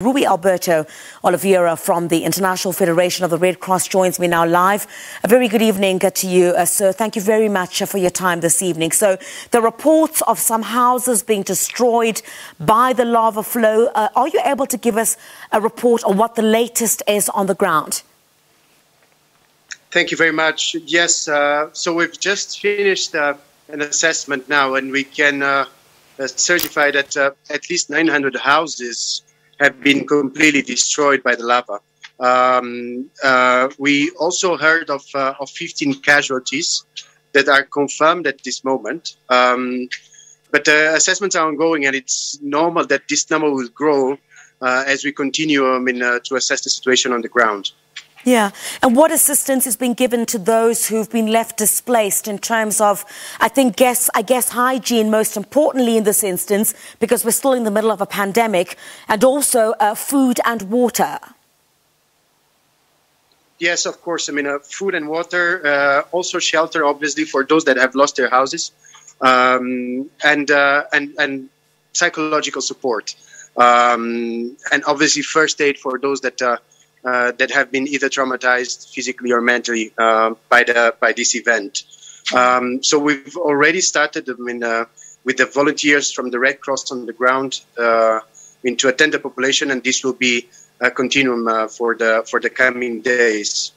Rui Alberto Oliveira from the International Federation of the Red Cross joins me now live. A very good evening to you, sir. Thank you very much for your time this evening. So the reports of some houses being destroyed by the lava flow, are you able to give us a report on what the latest is on the ground? Thank you very much. Yes, so we've just finished an assessment now, and we can certify that at least 900 houses have been completely destroyed by the lava. We also heard of 15 casualties that are confirmed at this moment. But the assessments are ongoing, and it's normal that this number will grow as we continue to assess the situation on the ground. Yeah. And what assistance is being given to those who've been left displaced in terms of, I guess hygiene, most importantly in this instance, because we're still in the middle of a pandemic, and also food and water? Yes, of course. Food and water, also shelter, obviously, for those that have lost their houses, and psychological support, and obviously first aid for those that have been either traumatized physically or mentally by this event. So we've already started with the volunteers from the Red Cross on the ground to attend the population, and this will be a continuum for the coming days.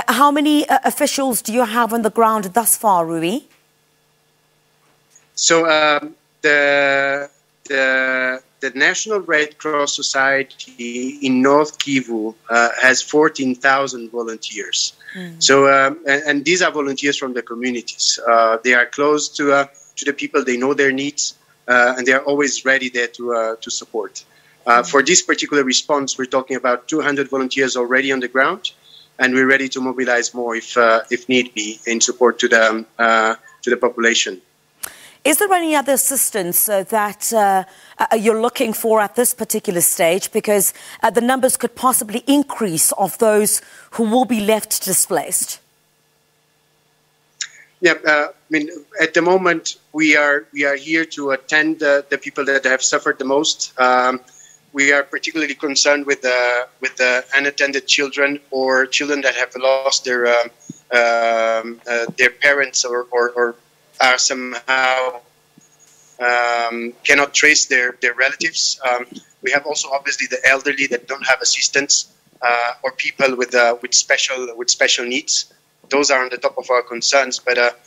How many officials do you have on the ground thus far, Rui? So the National Red Cross Society in North Kivu has 14,000 volunteers. So, and these are volunteers from the communities. They are close to the people. They know their needs, and they are always ready there to support. For this particular response, we're talking about 200 volunteers already on the ground, and we're ready to mobilize more if need be in support to the population. Is there any other assistance that you're looking for at this particular stage? Because the numbers could possibly increase of those who will be left displaced. Yeah, at the moment we are here to attend the people that have suffered the most. We are particularly concerned with the unattended children or children that have lost their parents or are somehow cannot trace their relatives. We have also obviously the elderly that don't have assistance, or people with special needs. Those are on the top of our concerns. But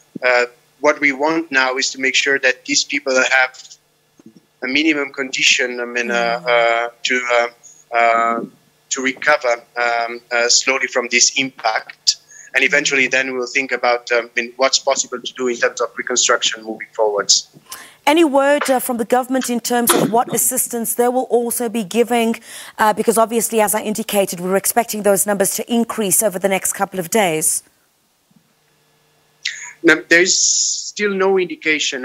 what we want now is to make sure that these people have a minimum condition to recover slowly from this impact. And eventually then we'll think about what's possible to do in terms of reconstruction moving forwards. Any word from the government in terms of what assistance they will also be giving? Because obviously, as I indicated, we're expecting those numbers to increase over the next couple of days. Now, there's still no indication.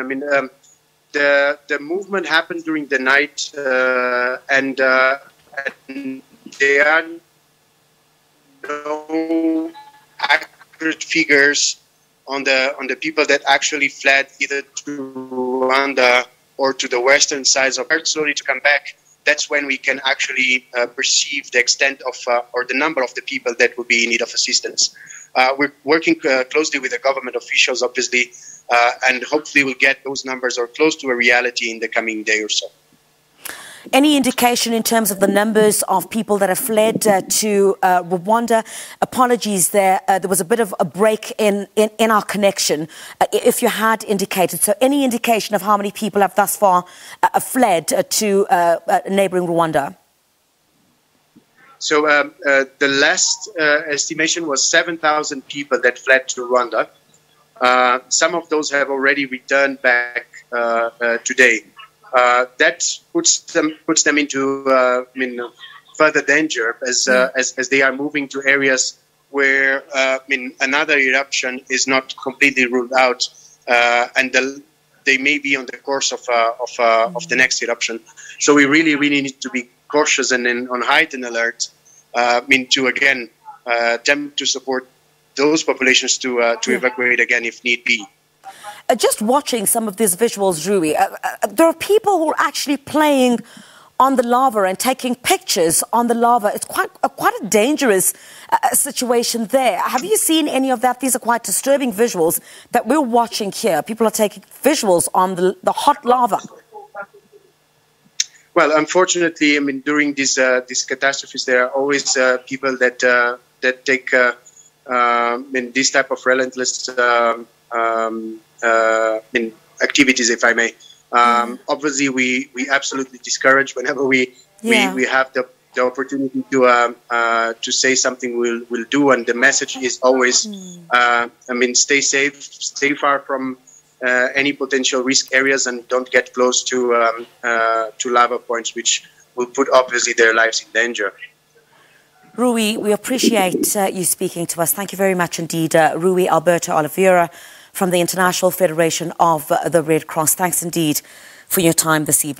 The movement happened during the night, and there are no accurate figures on the people that actually fled either to Rwanda or to the western sides of Earth, slowly to come back. That's when we can actually perceive the extent of or the number of the people that will be in need of assistance. We're working closely with the government officials, obviously, and hopefully we'll get those numbers or close to a reality in the coming day or so. Any indication in terms of the numbers of people that have fled to Rwanda? Apologies, there was a bit of a break in our connection, if you had indicated. So any indication of how many people have thus far fled to neighboring Rwanda? So the last estimation was 7,000 people that fled to Rwanda. Some of those have already returned back today. That puts them into further danger as they are moving to areas where another eruption is not completely ruled out, and they may be on the course of the next eruption. So we really need to be cautious and on heightened alert. To again attempt to support those populations to evacuate again if need be. Just watching some of these visuals, Rui, there are people who are actually playing on the lava and taking pictures on the lava. It's quite a dangerous situation there. Have you seen any of that? These are quite disturbing visuals that we're watching here. People are taking visuals on the hot lava. Well, unfortunately, I mean, during these catastrophes, there are always people that take in this type of relentless activities, if I may. Obviously, we absolutely discourage whenever we have the opportunity to say something we'll do, and the message is always, stay safe, stay far from any potential risk areas, and don't get close to lava points, which will put obviously their lives in danger. Rui, we appreciate you speaking to us. Thank you very much indeed, Rui Alberto Oliveira from the International Federation of the Red Cross. Thanks indeed for your time this evening.